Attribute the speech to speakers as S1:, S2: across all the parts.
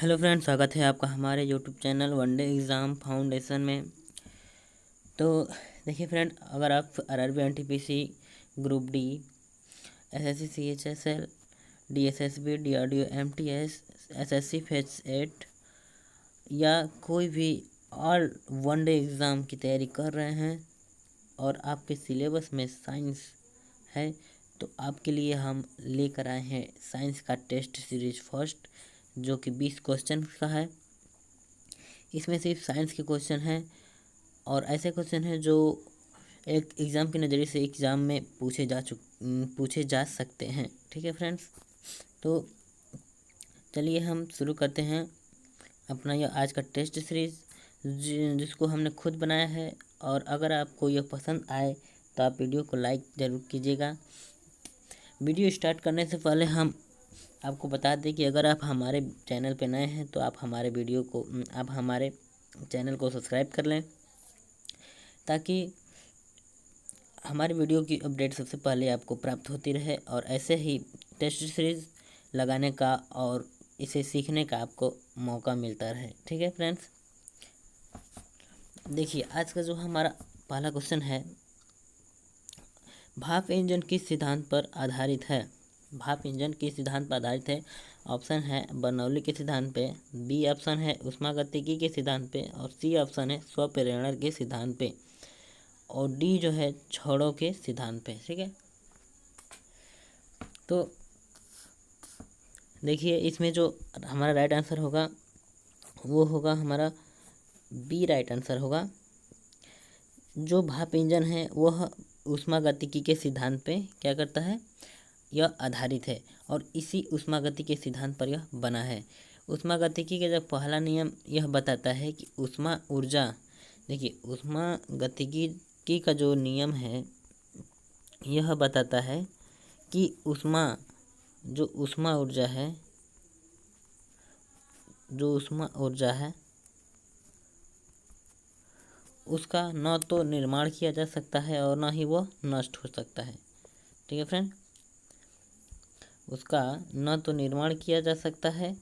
S1: Hello friends, स्वागत है आपका हमारे YouTube channel one day exam foundation में। तो देखिए फ्रेंड, अगर आप RRB NTPC group D, SSC CHSL, DSSB, DRDO, MTS, SSC phase 8 या कोई भी ऑल वनडे एग्ज़ाम की तैयारी कर रहे हैं और आपके सिलेबस में साइंस है, तो आपके लिए हम लेकर आए हैं साइंस का टेस्ट सीरीज फर्स्ट, जो कि 20 क्वेश्चन का है। इसमें सिर्फ साइंस के क्वेश्चन हैं और ऐसे क्वेश्चन हैं जो एक एग्ज़ाम के नज़रिए से एग्ज़ाम में पूछे जा सकते हैं। ठीक है फ्रेंड्स, तो चलिए हम शुरू करते हैं अपना यह आज का टेस्ट सीरीज़, जिसको हमने खुद बनाया है। और अगर आपको यह पसंद आए तो आप वीडियो को लाइक ज़रूर कीजिएगा। वीडियो स्टार्ट करने से पहले हम आपको बता दें कि अगर आप हमारे चैनल पर नए हैं तो आप हमारे चैनल को सब्सक्राइब कर लें, ताकि हमारी वीडियो की अपडेट सबसे पहले आपको प्राप्त होती रहे और ऐसे ही टेस्ट सीरीज़ लगाने का और इसे सीखने का आपको मौका मिलता रहे। ठीक है फ्रेंड्स, देखिए आज का जो हमारा पहला क्वेश्चन है, भाप इंजन किस सिद्धांत पर आधारित है। भाप इंजन किस सिद्धांत पर आधारित है? ऑप्शन है बर्नौली के सिद्धांत पे, बी ऑप्शन है ऊष्मागतिकी के सिद्धांत पे, और सी ऑप्शन है स्वप्रेरणा के सिद्धांत पे, और डी जो है छड़ों के सिद्धांत पे। ठीक है, तो देखिए इसमें जो हमारा राइट आंसर होगा वो होगा हमारा बी राइट आंसर होगा। जो भाप इंजन है वह ऊष्मागतिकी के सिद्धांत पे क्या करता है, यह आधारित है और इसी ऊष्मागतिकी के सिद्धांत पर यह बना है। ऊष्मागतिकी का जब पहला नियम यह बताता है कि ऊष्मा ऊर्जा, देखिए ऊष्मागतिकी का जो नियम है यह बताता है कि ऊष्मा ऊर्जा है उसका न तो निर्माण किया जा सकता है और न ही वह नष्ट हो सकता है। ठीक है फ्रेंड, उसका न तो निर्माण किया जा सकता है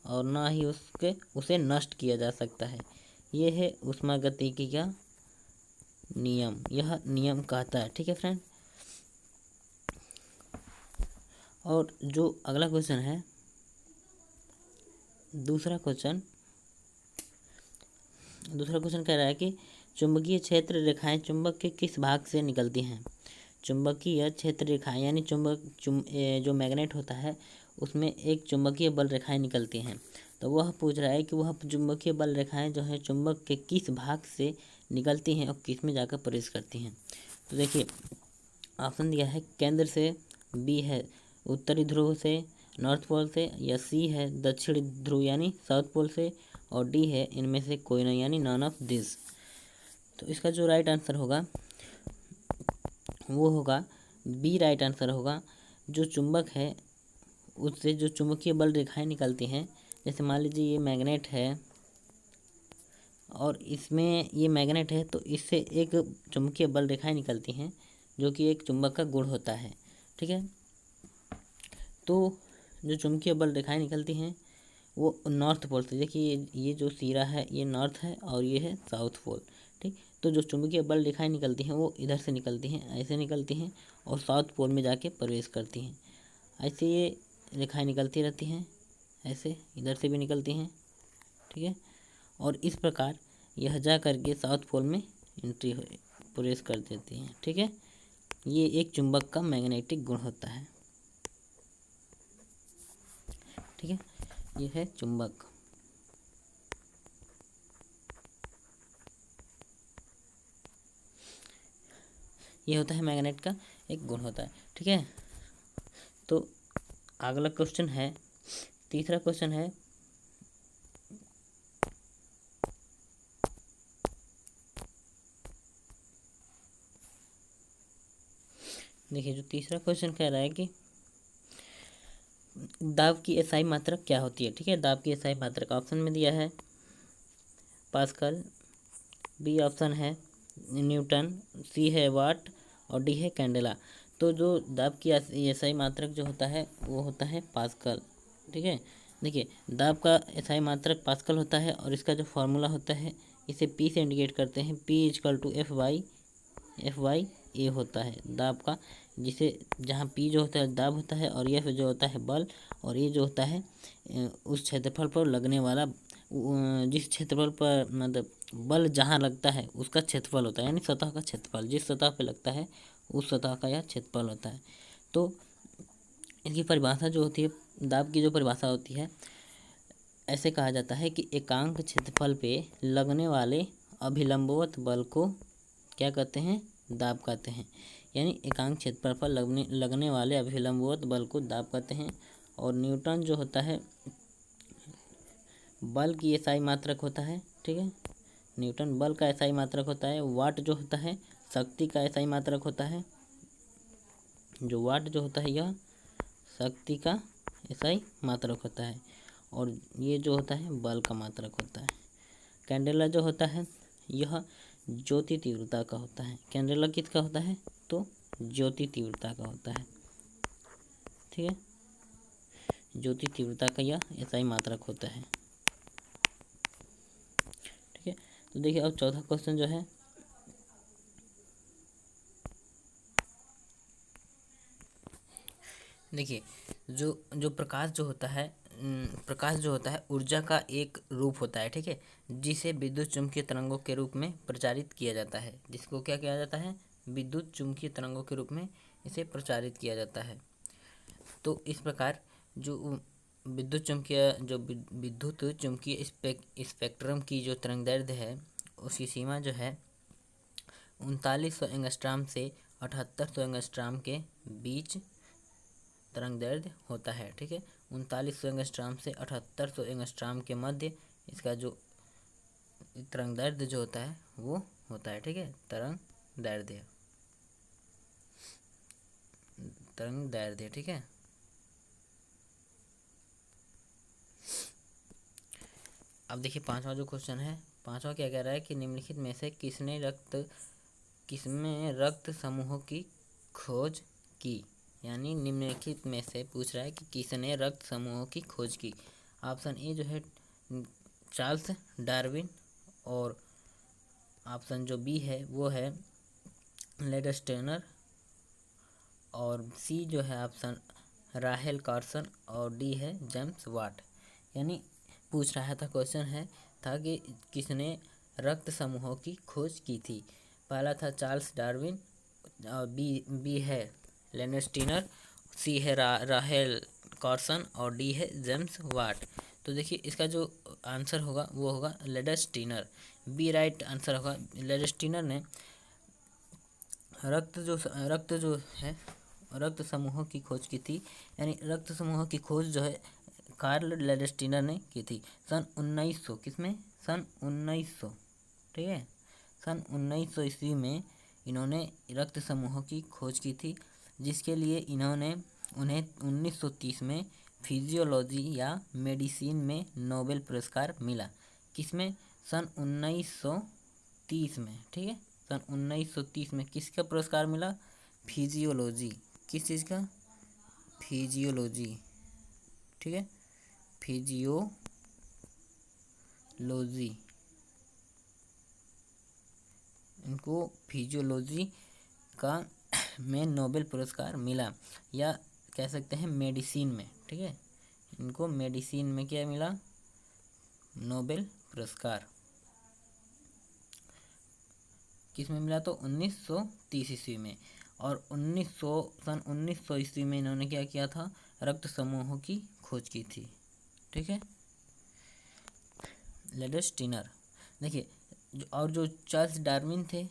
S1: और न ही उसे नष्ट किया जा सकता है। ये है ऊष्मागतिकी का नियम, यह नियम कहता है। ठीक है फ्रेंड, और जो अगला क्वेश्चन है, दूसरा क्वेश्चन कह रहा है कि चुंबकीय क्षेत्र रेखाएं चुंबक के किस भाग से निकलती हैं। चुंबकीय क्षेत्र रेखाएं यानी जो मैग्नेट होता है उसमें एक चुंबकीय बल रेखाएं निकलती हैं। तो वह पूछ रहा है कि वह चुंबकीय बल रेखाएं जो है चुंबक के किस भाग से निकलती हैं और किस में जाकर प्रवेश करती हैं। तो देखिए ऑप्शन दिया है केंद्र से, बी है उत्तरी ध्रुव से नॉर्थ पोल से, या सी है दक्षिणी ध्रुव यानी साउथ पोल से, और डी है इनमें से कोई नहीं यानी नॉन ऑफ दिस। तो इसका जो राइट आंसर होगा वो होगा बी राइट आंसर होगा। जो चुंबक है उससे जो चुंबकीय बल रेखाएं निकलती हैं, जैसे मान लीजिए ये मैग्नेट है और इसमें ये मैग्नेट है, तो इससे एक चुंबकीय बल रेखाएं निकलती हैं जो कि एक चुंबक का गुण होता है। ठीक है, तो जो चुंबकीय बल रेखाएं निकलती हैं वो नॉर्थ पोल से, देखिए ये जो सिरा है ये नॉर्थ है और ये है साउथ पोल। ठीक, तो जो चुंबकीय बल रेखाएं निकलती हैं वो इधर से निकलती हैं, ऐसे निकलती हैं और साउथ पोल में जाके प्रवेश करती हैं। ऐसे ये रेखाएं निकलती रहती हैं, ऐसे इधर से भी निकलती हैं। ठीक है, और इस प्रकार यह जा करके साउथ पोल में प्रवेश कर देती हैं। ठीक है, ये एक चुंबक का मैग्नेटिक गुण होता है। ठीक है, ये है चुंबक। ये होता है मैग्नेट का एक गुण होता है। ठीक है, तो अगला क्वेश्चन है, तीसरा क्वेश्चन है, देखिए जो तीसरा क्वेश्चन कह रहा है कि दाब की एसआई मात्रक क्या होती है। ठीक है, दाब की एसआई मात्रक ऑप्शन में दिया है पास्कल, बी ऑप्शन है न्यूटन, सी है वाट, और डी है कैंडेला। तो जो दाब की एसआई मात्रक जो होता है वो होता है पास्कल। ठीक है, देखिए दाब का एसआई मात्रक पास्कल होता है और इसका जो फॉर्मूला होता है इसे पी से इंडिकेट करते हैं। P is equal to F by A होता है दाब का, जिसे जहाँ पी जो होता है दाब होता है और एफ जो होता है बल और ए जो होता है उस क्षेत्रफल पर लगने वाला जिस क्षेत्रफल पर मतलब बल जहाँ लगता है उसका क्षेत्रफल होता है, यानी सतह का क्षेत्रफल जिस सतह पे लगता है उस सतह का यह क्षेत्रफल होता है। तो इसकी परिभाषा जो होती है, दाब की जो परिभाषा होती है, ऐसे कहा जाता है कि एकांक क्षेत्रफल पे लगने वाले अभिलंबवत बल को क्या कहते हैं, दाब कहते हैं। यानी एकांक क्षेत्रफल पर लगने वाले अभिलंबवत बल को दाब कहते हैं। और न्यूटन जो होता है बल की एसआई मात्रक होता है, ठीक है। न्यूटन बल का एसआई मात्रक होता है। वाट जो होता है शक्ति का एसआई मात्रक होता है। जो वाट जो होता है यह शक्ति का एसआई मात्रक होता है और ये जो होता है बल का मात्रक होता है। कैंडेला जो होता है यह ज्योति तीव्रता का होता है। कैंडेला किसका होता है, तो ज्योति तीव्रता का होता है, ठीक है। ज्योति तीव्रता का यह एसआई मात्रक होता है, ठीक है। तो देखिए अब चौथा क्वेश्चन जो है, देखिए जो जो प्रकाश जो होता है प्रकाश जो होता है ऊर्जा का एक रूप होता है, ठीक है, जिसे विद्युत चुम्बकीय तरंगों के रूप में प्रचारित किया जाता है। जिसको क्या किया जाता है, विद्युत चुम्बकीय तरंगों के रूप में इसे प्रचारित किया जाता है। तो इस प्रकार जो विद्युत चुम्बकीय स्पेक्ट्रम की जो तरंगदैर्ध्य है उसकी सीमा जो है 3900 एंगस्ट्राम से 7800 एंगस्ट्राम के बीच तरंगदैर्ध्य होता है, ठीक है। 3900 एंगस्ट्राम से 7800 एंगस्ट्राम के मध्य इसका जो तरंगदैर्ध्य जो होता है वो होता है, ठीक है। तरंगदैर्ध्य, ठीक है। अब देखिए पांचवा जो क्वेश्चन है, पांचवा क्या कह रहा है कि निम्नलिखित में से किसमें रक्त समूहों की खोज की। यानी निम्नलिखित में से पूछ रहा है कि किसने रक्त समूहों की खोज की। ऑप्शन ए जो है चार्ल्स डार्विन और ऑप्शन जो बी है वो है लेडस्टेनर और सी जो है ऑप्शन राहेल कार्सन और डी है जेम्स वाट। यानी पूछ रहा था क्वेश्चन है था कि किसने रक्त समूहों की खोज की थी। पहला था चार्ल्स डार्विन और बी है लेडस्टेनर, सी है राहेल कार्सन और डी है जेम्स वाट। तो देखिए इसका जो आंसर होगा वो होगा लेडस्टेनर, बी राइट आंसर होगा। लेडस्टेनर ने रक्त जो है रक्त समूहों की खोज की थी। यानी रक्त समूहों की खोज जो है कार्ल लेडस्टेनर ने की थी सन 1900, किसमें, सन 1900, ठीक है। सन 1900 ईस्वी में इन्होंने रक्त समूहों की खोज की थी, जिसके लिए उन्हें 1930 में फिजियोलॉजी या मेडिसिन में नोबेल पुरस्कार मिला। किसमें, सन 1930 में, ठीक है। सन 1930 में किसका पुरस्कार मिला, फिजियोलॉजी, किस चीज़ का, फिजियोलॉजी, ठीक है, फिजियोलॉजी, इनको फिजियोलॉजी का में नोबेल पुरस्कार मिला, या कह सकते हैं मेडिसिन में, ठीक है। इनको मेडिसिन में क्या मिला, नोबेल पुरस्कार। किस में मिला, तो 1930 ईस्वी में। और सन 1900 ईस्वी में इन्होंने क्या किया था, रक्त समूहों की खोज की थी, ठीक है, लेडस्टेनर। देखिए और जो चार्ल्स डार्विन थे,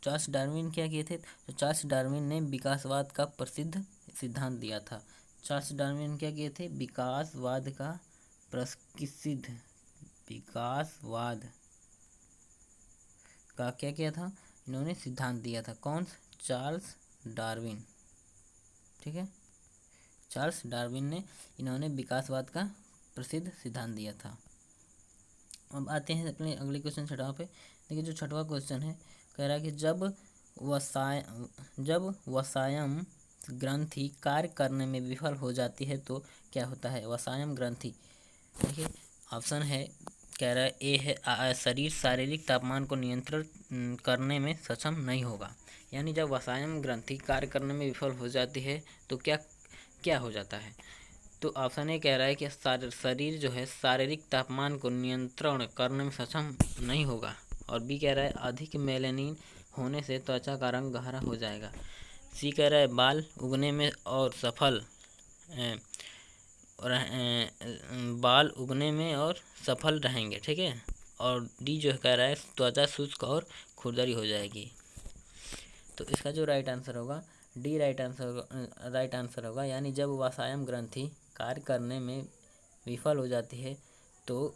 S1: चार्ल्स डार्विन क्या किए थे, तो चार्ल्स डार्विन ने विकासवाद का प्रसिद्ध सिद्धांत दिया था। चार्ल्स डार्विन क्या किए थे, विकासवाद का प्रसिद्ध, विकासवाद का क्या किया था, इन्होंने सिद्धांत दिया था। कौन, चार्ल्स डार्विन, ठीक है, चार्ल्स डार्विन ने इन्होंने विकासवाद का प्रसिद्ध सिद्धांत दिया था। अब आते हैं अपने अगले क्वेश्चन छठवां पे। देखिए जो छठवां क्वेश्चन है कह रहा है कि जब वसायम ग्रंथि कार्य करने में विफल हो जाती है तो क्या होता है। वसायम ग्रंथि देखिए ऑप्शन है, कह रहा है ए है शरीर शारीरिक तापमान को नियंत्रण करने में सक्षम नहीं होगा। यानी जब वसायम ग्रंथि कार्य करने में विफल हो जाती है तो क्या क्या हो जाता है। तो ऑप्शन ए कह रहा है कि शरीर जो है शारीरिक तापमान को नियंत्रण करने में सक्षम नहीं होगा। और बी कह रहा है अधिक मेलानिन होने से त्वचा का रंग गहरा हो जाएगा। सी कह रहा है बाल उगने में और सफल बाल उगने में और सफल रहेंगे, ठीक है। और डी जो कह रहा है त्वचा शुष्क और खुरदरी हो जाएगी। तो इसका जो राइट आंसर होगा डी राइट आंसर होगा। यानी जब वसायम ग्रंथि कार्य करने में विफल हो जाती है तो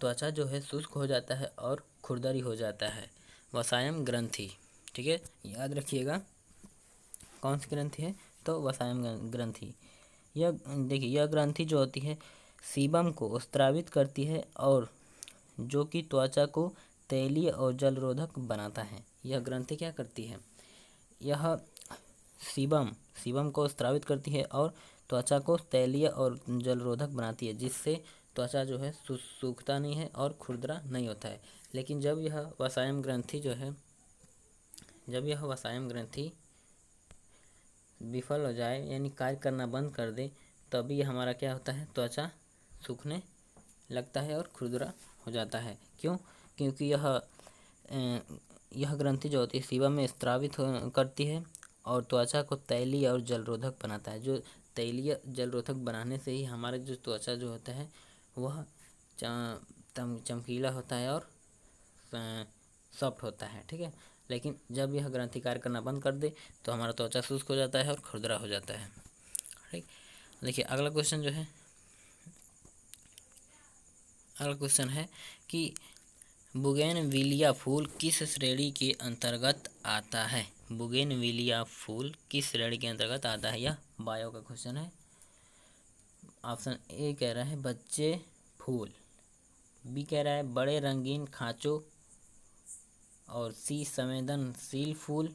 S1: त्वचा जो है शुष्क हो जाता है और खुरदरी हो जाता है, वसायम ग्रंथि, ठीक है। याद रखिएगा कौन सी ग्रंथि है, तो वसायम ग्रंथि। यह देखिए यह ग्रंथि जो होती है सीबम को स्त्रावित करती है और जो कि त्वचा को तैलीय और जलरोधक बनाता है। यह ग्रंथि क्या करती है, यह सीबम को स्त्रावित करती है और त्वचा को तैलीय और जलरोधक बनाती है, जिससे त्वचा जो है सूखता नहीं है और खुरदरा नहीं होता है। लेकिन जब यह वसायम ग्रंथि विफल हो जाए यानी कार्य करना बंद कर दे, तभी हमारा क्या होता है, त्वचा सूखने लगता है और खुरदरा हो जाता है। क्यों? क्योंकि यह ग्रंथि जो होती है सीबम में स्त्रावित करती है और त्वचा को तैलीय और जलरोधक बनाता है। जो तैलीय जलरोधक बनाने से ही हमारा जो त्वचा जो होता है वह चमकीला होता है और सॉफ्ट होता है, ठीक है। लेकिन जब यह ग्रंथि कार्य करना बंद कर दे तो हमारा त्वचा शुष्क हो जाता है और खुरदरा हो जाता है, ठीक। देखिए अगला क्वेश्चन है कि बुगेनविलिया फूल किस श्रेणी के अंतर्गत आता है। बुगेनविलिया फूल किस श्रेणी के अंतर्गत आता है, यह बायो का क्वेश्चन है। ऑप्शन ए कह रहा है बच्चे फूल, बी कह रहा है बड़े रंगीन खांचों, और सी संवेदनशील फूल,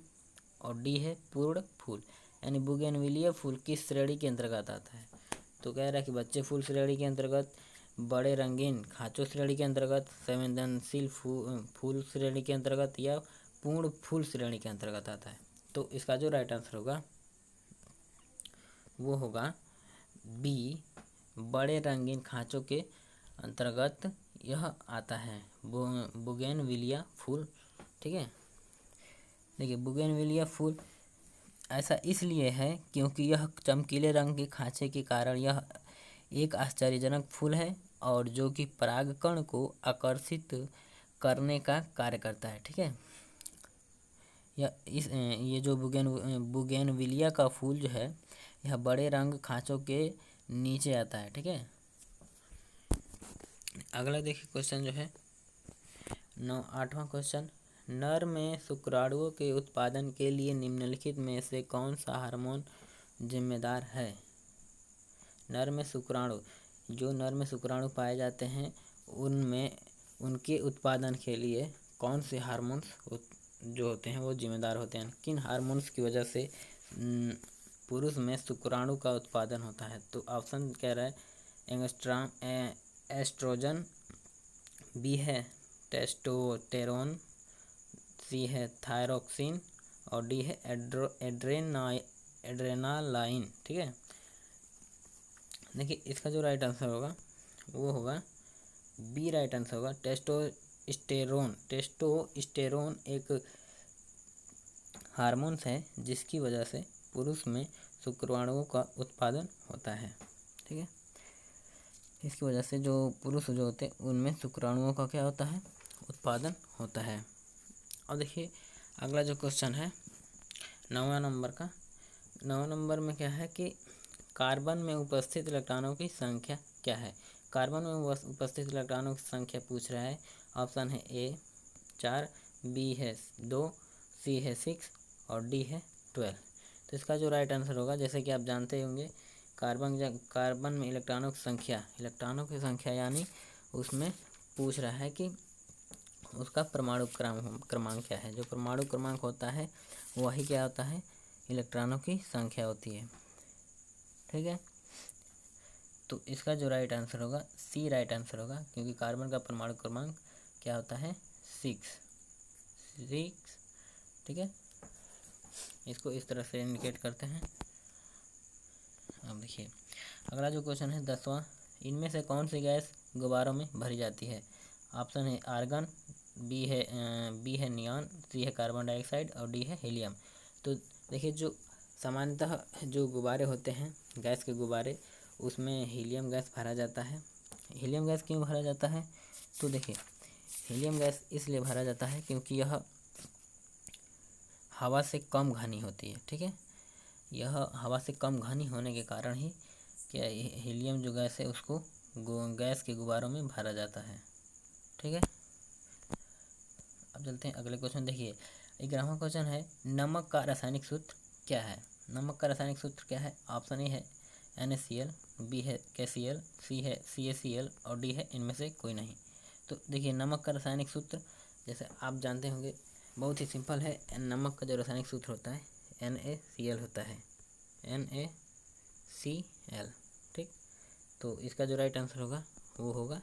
S1: और डी है पूर्ण फूल। यानी बुगेनविलिया फूल किस श्रेणी के अंतर्गत आता है, तो कह रहा है कि बच्चे फूल श्रेणी के अंतर्गत, बड़े रंगीन खांचों श्रेणी के अंतर्गत, संवेदनशील फूल श्रेणी के अंतर्गत, या पूर्ण फूल श्रेणी के अंतर्गत आता है। तो इसका जो राइट आंसर होगा वो होगा बी, बड़े रंगीन खांचों के अंतर्गत यह आता है, बुगेनविलिया फूल, ठीक है। देखिए बुगेनविलिया फूल ऐसा इसलिए है क्योंकि यह चमकीले रंग के खांचे के कारण यह एक आश्चर्यजनक फूल है और जो कि परागकण को आकर्षित करने का कार्य करता है, ठीक है। ये जो बुगेनविलिया का फूल जो है यह बड़े रंग खांचों के नीचे आता है, ठीक है। अगला देखिए क्वेश्चन जो है 8वां क्वेश्चन, नर में शुक्राणुओं के उत्पादन के लिए निम्नलिखित में से कौन सा हार्मोन जिम्मेदार है। नर में शुक्राणु पाए जाते हैं उनमें उनके उत्पादन के लिए कौन से हार्मोन्स जो होते हैं वो जिम्मेदार होते हैं। किन हार्मोन्स की वजह से पुरुष में शुक्राणु का उत्पादन होता है। तो ऑप्शन कह रहा है एस्ट्रोजन, बी है टेस्टोस्टेरोन, सी है थायरोक्सिन, और डी है एड्रेनालाइन, ठीक है। देखिए इसका जो राइट आंसर होगा वो होगा बी राइट आंसर होगा टेस्टोस्टेरोन एक हार्मोन्स है जिसकी वजह से पुरुष में शुक्राणुओं का उत्पादन होता है, ठीक है। इसकी वजह से जो पुरुष जो होते हैं उनमें शुक्राणुओं का क्या होता है, उत्पादन होता है। और देखिए अगला जो क्वेश्चन है 9वां नंबर में क्या है कि कार्बन में उपस्थित इलेक्ट्रॉनों की संख्या क्या है। कार्बन में उपस्थित इलेक्ट्रॉनों की संख्या पूछ रहा है। ऑप्शन है ए 4, बी है 2, सी है 6, और डी है 12। तो इसका जो राइट आंसर होगा, जैसे कि आप जानते होंगे कार्बन में इलेक्ट्रॉनों की संख्या यानी उसमें पूछ रहा है कि उसका परमाणु क्रमांक क्या है। जो परमाणु क्रमांक होता है वही क्या होता है, इलेक्ट्रॉनों की संख्या होती है, ठीक है। तो इसका जो राइट आंसर होगा सी राइट आंसर होगा, क्योंकि कार्बन का परमाणु क्रमांक क्या होता है 6। ठीक है, इसको इस तरह से इंडिकेट करते हैं। अब देखिए अगला जो क्वेश्चन है 10वां, इनमें से कौन सी गैस गुब्बारों में भरी जाती है? ऑप्शन है आर्गन, बी है नियॉन, सी है कार्बन डाइऑक्साइड और डी है हीलियम। तो देखिए जो सामान्यतः जो गुब्बारे होते हैं गैस के गुब्बारे, उसमें हीलियम गैस भरा जाता है। हीलियम गैस क्यों भरा जाता है? तो देखिए हीलियम गैस इसलिए भरा जाता है क्योंकि यह हवा से कम घनी होती है। ठीक है, यह हवा से कम घनी होने के कारण ही क्या हीलियम जो गैस है उसको गैस के गुब्बारों में भरा जाता है। ठीक है, अब चलते हैं अगले क्वेश्चन। देखिए 11वां क्वेश्चन है, नमक का रासायनिक सूत्र क्या है? नमक का रासायनिक सूत्र क्या है? ऑप्शन ए है NaCl, बी है KCl, सी है CaCl और डी है इनमें से कोई नहीं। तो देखिए नमक का रासायनिक सूत्र जैसे आप जानते होंगे बहुत ही सिंपल है। नमक का जो रासायनिक सूत्र होता है NaCl होता है, NaCl। ठीक, तो इसका जो राइट आंसर होगा वो होगा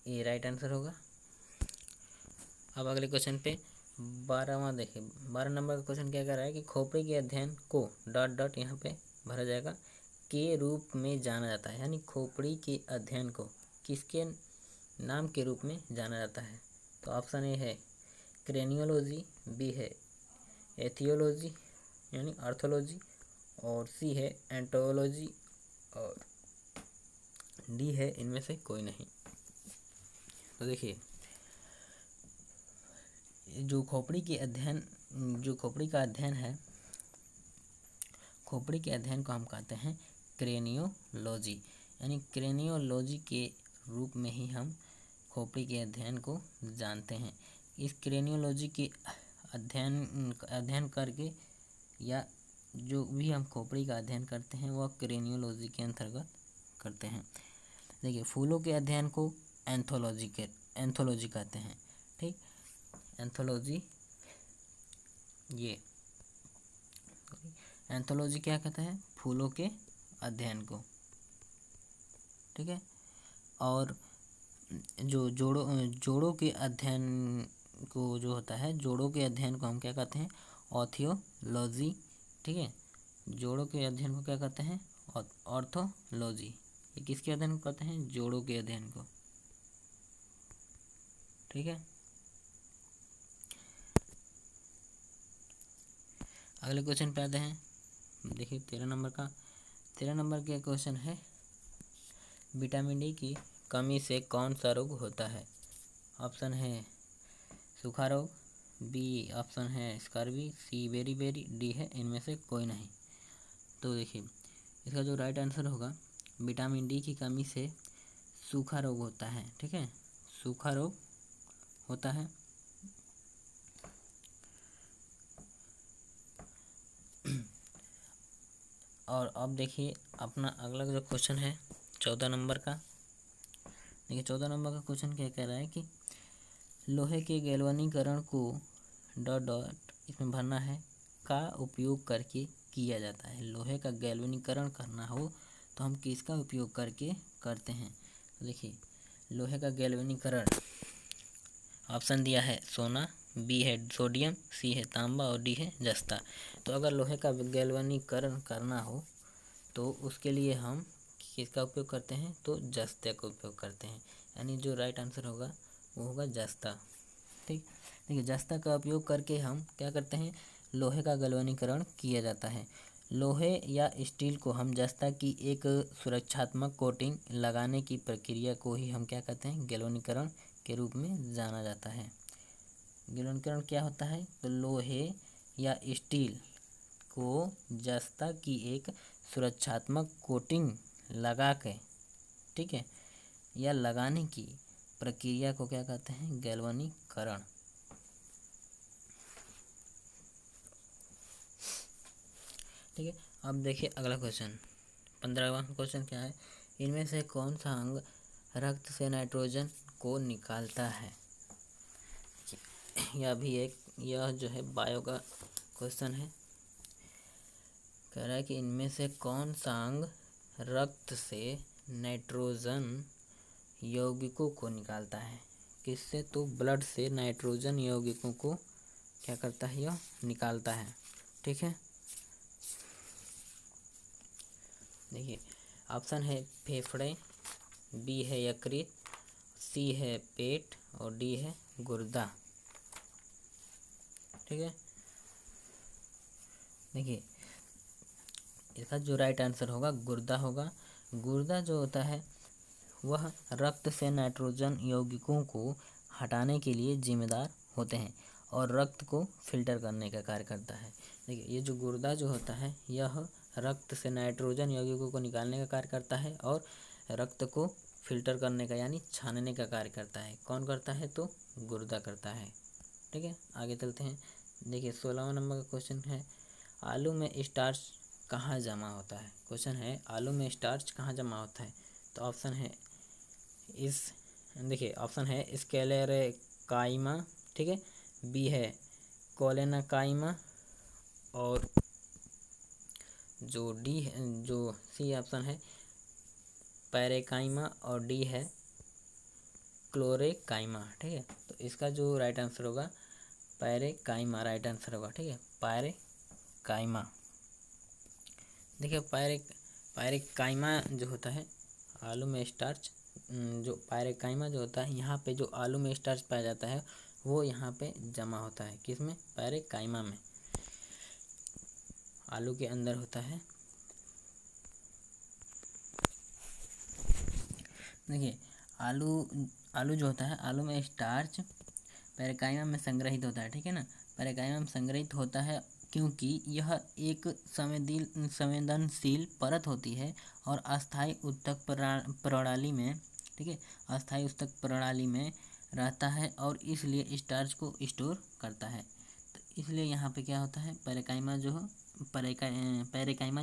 S1: ए राइट आंसर होगा। अब अगले क्वेश्चन पे 12वां देखिए 12 नंबर का क्वेश्चन क्या कर रहा है कि खोपड़ी के अध्ययन को डॉट डॉट यहाँ पे भरा जाएगा के रूप में जाना जाता है, यानी खोपड़ी के अध्ययन को किसके नाम के रूप में जाना जाता है? तो ऑप्शन ए है क्रेनियोलॉजी, बी है एथियोलॉजी यानी आर्थोलॉजी और सी है एंटोलॉजी और डी है इनमें से कोई नहीं। तो देखिए जो खोपड़ी का अध्ययन है, खोपड़ी के अध्ययन को हम कहते हैं क्रेनियोलॉजी, यानी क्रेनियोलॉजी के रूप में ही हम खोपड़ी के अध्ययन को जानते हैं। इस क्रेनियोलॉजी के अध्ययन करके या जो भी हम खोपड़ी का अध्ययन करते हैं वह क्रेनियोलॉजी के अंतर्गत करते हैं। देखिए फूलों के अध्ययन को एंथोलॉजी कहते हैं। ठीक, एंथोलॉजी एंथोलॉजी क्या कहता है? फूलों के अध्ययन को। ठीक है, और जो जोड़ों के अध्ययन को जो होता है, जोड़ों के अध्ययन को हम क्या कहते हैं? ऑर्थियोलॉजी। ठीक है, जोड़ों के अध्ययन को क्या कहते हैं? ऑर्थोलॉजी। ये किसके अध्ययन को कहते हैं? जोड़ों के अध्ययन को। ठीक है, अगले क्वेश्चन पे आते हैं। देखिए 13 नंबर का क्वेश्चन है, विटामिन डी की कमी से कौन सा रोग होता है? ऑप्शन है सूखा रोग, बी ऑप्शन है स्कर्वी, सी बेरी, डी है इनमें से कोई नहीं। तो देखिए इसका जो राइट आंसर होगा विटामिन डी की कमी से सूखा रोग होता है। ठीक है, सूखा रोग होता है। और अब देखिए अपना अगला जो क्वेश्चन है 14 नंबर का। देखिए 14 नंबर का क्वेश्चन क्या कह रहा है कि लोहे के गैल्वनीकरण को डॉट डॉट इसमें भरना है का उपयोग करके किया जाता है। लोहे का गैल्वनीकरण करना हो तो हम किसका उपयोग करके करते हैं? तो देखिए लोहे का गैल्वनीकरण ऑप्शन दिया है सोना, बी है सोडियम, सी है तांबा और डी है जस्ता। तो अगर लोहे का गैल्वनीकरण करना हो तो उसके लिए हम किसका उपयोग करते हैं? तो जस्ते का उपयोग करते हैं, यानी जो राइट आंसर होगा वो होगा जस्ता। ठीक, देखिए जस्ता का उपयोग करके हम क्या करते हैं? लोहे का गैल्वनीकरण किया जाता है। लोहे या स्टील को हम जस्ता की एक सुरक्षात्मक कोटिंग लगाने की प्रक्रिया को ही हम क्या कहते हैं? गैल्वनीकरण के रूप में जाना जाता है। गैल्वनीकरण क्या होता है? तो लोहे या स्टील को जस्ता की एक सुरक्षात्मक कोटिंग लगा के, ठीक है, या लगाने की प्रक्रिया को क्या कहते हैं? गैल्वनीकरण। ठीक है, अब देखिए अगला क्वेश्चन 15वां क्वेश्चन क्या है, इनमें से कौन सा अंग रक्त से नाइट्रोजन को निकालता है? यह जो है बायो का क्वेश्चन है। कह रहा है कि इनमें से कौन सा अंग रक्त से नाइट्रोजन यौगिकों को निकालता है। किससे? तो ब्लड से नाइट्रोजन यौगिकों को क्या करता है? यह निकालता है। ठीक है, देखिए ऑप्शन है फेफड़े, बी है यकृत, सी है पेट और डी है गुर्दा। ठीक है, देखिए इसका जो राइट आंसर होगा गुर्दा होगा। गुर्दा जो होता है वह रक्त से नाइट्रोजन यौगिकों को हटाने के लिए जिम्मेदार होते हैं और रक्त को फिल्टर करने का कार्य करता है। देखिए ये जो गुर्दा जो होता है यह रक्त से नाइट्रोजन यौगिकों को निकालने का कार्य करता है और रक्त को फिल्टर करने का यानी छानने का कार्य करता है। कौन करता है? तो गुर्दा करता है। ठीक है, आगे चलते हैं। देखिए 16वां नंबर का क्वेश्चन है, आलू में स्टार्च कहाँ जमा होता है? क्वेश्चन है आलू में स्टार्च कहाँ जमा होता है? तो ऑप्शन है देखिए ऑप्शन है स्क्लेरेकाइमा, ठीक है, बी है कोलेनाकाइमा और जो सी ऑप्शन है पैरेकाइमा और डी है क्लोरेकाइमा। ठीक है, तो इसका जो राइट आंसर होगा पैरेकाइमा राइट आंसर होगा। ठीक है, पैरेकाइमा। देखिए पैरेकाइमा जो होता है आलू में स्टार्च, जो पैरेकाइमा जो होता है यहाँ पे जो आलू में स्टार्च पाया जाता है वो यहाँ पे जमा होता है। किसमें? पैरेकाइमा में, आलू के अंदर होता है। देखिए आलू जो होता है, आलू में स्टार्च पैरेकाइमा में संग्रहित होता है। ठीक है ना, पैरेकाइमा में संग्रहित होता है क्योंकि यह एक संवेदनशील परत होती है और अस्थायी ऊतक प्रणाली में, ठीक है, अस्थायी ऊतक प्रणाली में रहता है और इसलिए स्टार्च को स्टोर करता है। तो इसलिए यहाँ पे क्या होता है, पैरेकाइमा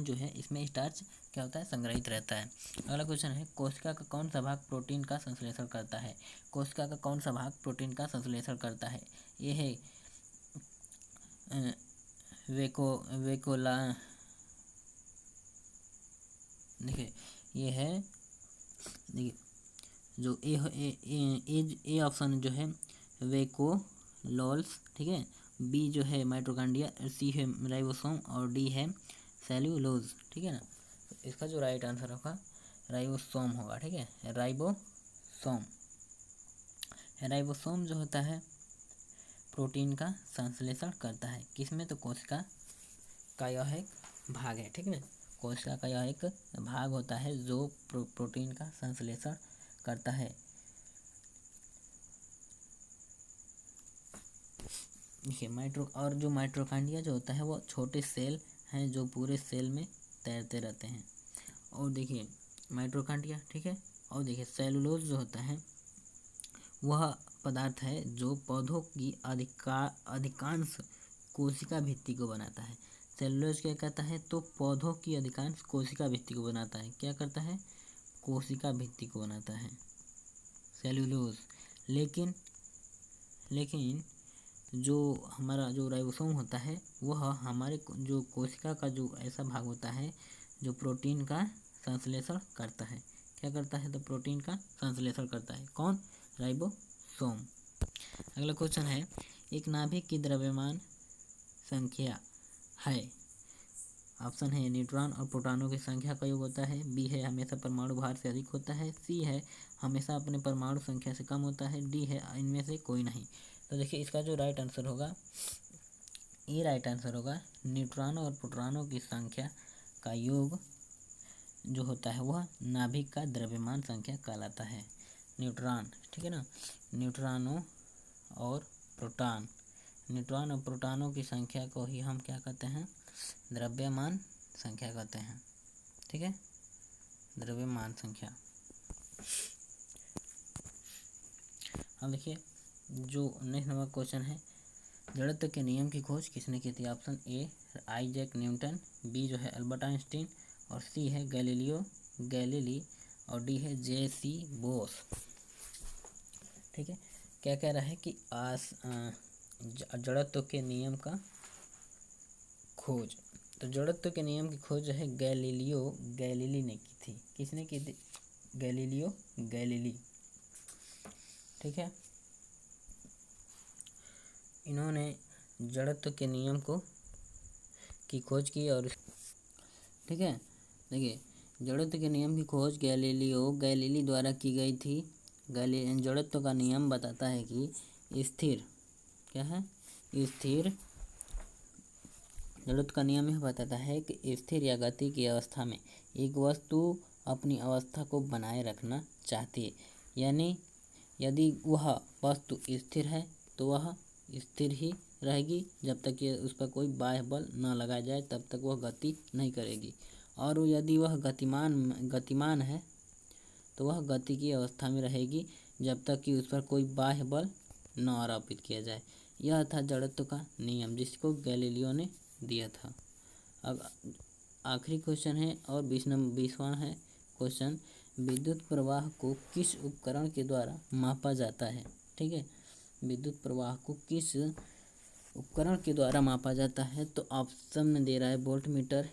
S1: जो है इसमें स्टार्च क्या होता है? संग्रहित रहता है। अगला क्वेश्चन है, कोशिका का कौन सा भाग प्रोटीन का संश्लेषण करता है? कोशिका का कौन सा भाग प्रोटीन का संश्लेषण करता है? ये है वेकोला, देखिए ये है, देखिए जो ए ऑप्शन जो है वेकोलोल्स, ठीक है, बी जो है माइटोकॉन्ड्रिया, सी है राइबोसोम और डी है सेल्यूलोज। ठीक है ना, तो इसका जो राइट आंसर होगा राइबोसोम होगा। ठीक है, राइबोसोम जो होता है प्रोटीन का संश्लेषण करता है। किसमें? तो कोशिका का यह एक भाग है। ठीक है, कोशिका का यह एक भाग होता है जो प्रोटीन का संश्लेषण करता है। देखिए जो माइटोकॉन्ड्रिया जो होता है वो छोटे सेल हैं जो पूरे सेल में तैरते रहते हैं। और देखिए माइटोकॉन्ड्रिया, ठीक है, और देखिए सेलुलोज जो होता है वह पदार्थ है जो पौधों की अधिकांश कोशिका भित्ति को बनाता है। सेलुलोज क्या करता है? तो पौधों की अधिकांश कोशिका भित्ति को बनाता है। क्या करता है? कोशिका भित्ति को बनाता है सेलुलोज। लेकिन जो हमारा जो राइबोसोम होता है वह हमारे जो कोशिका का जो ऐसा भाग होता है जो प्रोटीन का संश्लेषण करता है। क्या करता है? तो प्रोटीन का संश्लेषण करता है। कौन? राइबोसोम। अगला क्वेश्चन है, एक नाभिक की द्रव्यमान संख्या है। ऑप्शन है न्यूट्रॉन और प्रोटॉनों की संख्या का योग होता है, बी है हमेशा परमाणु भार से अधिक होता है, सी है हमेशा अपने परमाणु संख्या से कम होता है, डी है इनमें से कोई नहीं। तो देखिए इसका जो राइट आंसर होगा, ये राइट आंसर होगा न्यूट्रॉन और प्रोटॉनों की संख्या का योग जो होता है वह नाभिक का द्रव्यमान संख्या कहलाता है। न्यूट्रॉन, ठीक है ना, न्यूट्रॉन और प्रोटॉनों की संख्या को ही हम क्या कहते हैं? द्रव्यमान संख्या कहते हैं। ठीक है, द्रव्यमान संख्या। अब देखिए जो नेक्स्ट नंबर क्वेश्चन है, जड़त्व के नियम की खोज किसने की थी? Option A Isaac Newton, B जो है अल्बर्ट आइंस्टीन और सी है गैलीलियो गैलीली और डी है जे.सी. बोस। ठीक है, क्या कह रहा है कि जड़त्व के नियम का खोज, तो जड़त्व के नियम की खोज जो है गैलीलियो गैलीली ने की थी। किसने की थी? गैलीलियो गैलीली, ठीक है। इन्होंने जड़त्व के नियम की खोज की और ठीक है, देखिए जड़त्व के नियम की खोज गैलीलियो गैलीली द्वारा की गई थी। जड़त्व का नियम बताता है कि स्थिर क्या है, स्थिर जड़त्व का नियम यह बताता है कि स्थिर या गति की अवस्था में एक वस्तु अपनी अवस्था को बनाए रखना चाहती है, यानी यदि वह वस्तु स्थिर है तो वह स्थिर ही रहेगी जब तक कि उस पर कोई बाह्य बल न लगाया जाए, तब तक वह गति नहीं करेगी। और यदि वह गतिमान है तो वह गति की अवस्था में रहेगी जब तक कि उस पर कोई बाह्य बल न आरोपित किया जाए। यह था जड़त्व का नियम जिसको गैलीलियो ने दिया था। अब आखिरी क्वेश्चन है और 20वां है क्वेश्चन, विद्युत प्रवाह को किस उपकरण के द्वारा मापा जाता है, ठीक है। विद्युत प्रवाह को किस उपकरण के द्वारा मापा जाता है, तो ऑप्शन में दे रहा है वोल्टमीटर,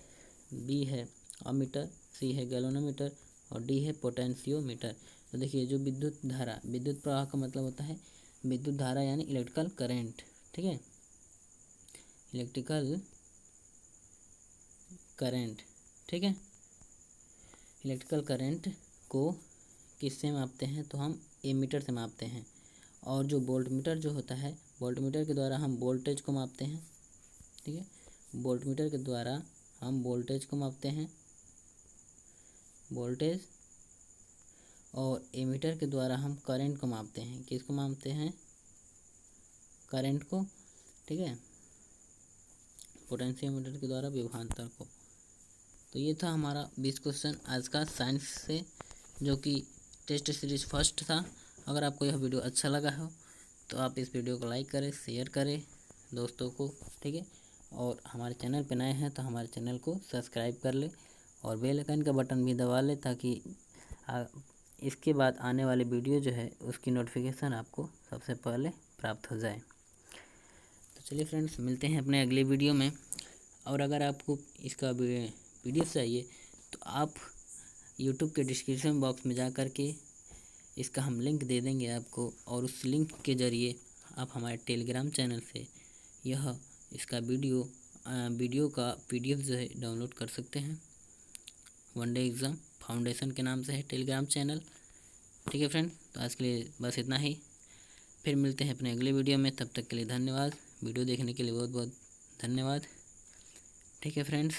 S1: बी है अमीटर, सी है गैल्वेनोमीटर और डी है पोटेंशियोमीटर। तो देखिए जो विद्युत प्रवाह का मतलब होता है विद्युत धारा यानी इलेक्ट्रिकल करेंट, ठीक है, इलेक्ट्रिकल करंट, ठीक है। इलेक्ट्रिकल करंट को किससे मापते हैं, तो हम एमीटर से मापते हैं। और जो वोल्टमीटर जो होता है, वोल्टमीटर के द्वारा हम वोल्टेज को मापते हैं, ठीक है। वोल्टमीटर के द्वारा हम वोल्टेज को मापते हैं, वोल्टेज। और एमीटर के द्वारा हम करंट को मापते हैं, किसको मापते हैं, करंट को, ठीक है। पोटेंशियोमीटर के द्वारा विभवांतर को। तो ये था हमारा 20 क्वेश्चन आज का साइंस से, जो कि टेस्ट सीरीज फर्स्ट था। अगर आपको यह वीडियो अच्छा लगा हो तो आप इस वीडियो को लाइक करें, शेयर करें दोस्तों को, ठीक है। और हमारे चैनल पे नए हैं तो हमारे चैनल को सब्सक्राइब कर ले और बेल आइकन का बटन भी दबा ले, ताकि इसके बाद आने वाले वीडियो जो है उसकी नोटिफिकेशन आपको सबसे पहले प्राप्त हो जाए। तो चलिए फ्रेंड्स, मिलते हैं अपने अगले वीडियो में। और अगर आपको इसका PDF चाहिए तो आप YouTube के डिस्क्रिप्शन बॉक्स में जा कर के इसका हम लिंक दे देंगे आपको, और उस लिंक के ज़रिए आप हमारे टेलीग्राम चैनल से इसका वीडियो का PDF जो है डाउनलोड कर सकते हैं। वन डे एग्ज़ाम फाउंडेशन के नाम से है टेलीग्राम चैनल, ठीक है फ्रेंड। तो आज के लिए बस इतना ही, फिर मिलते हैं अपने अगले वीडियो में। तब तक के लिए धन्यवाद, वीडियो देखने के लिए बहुत बहुत धन्यवाद, ठीक है फ्रेंड्स।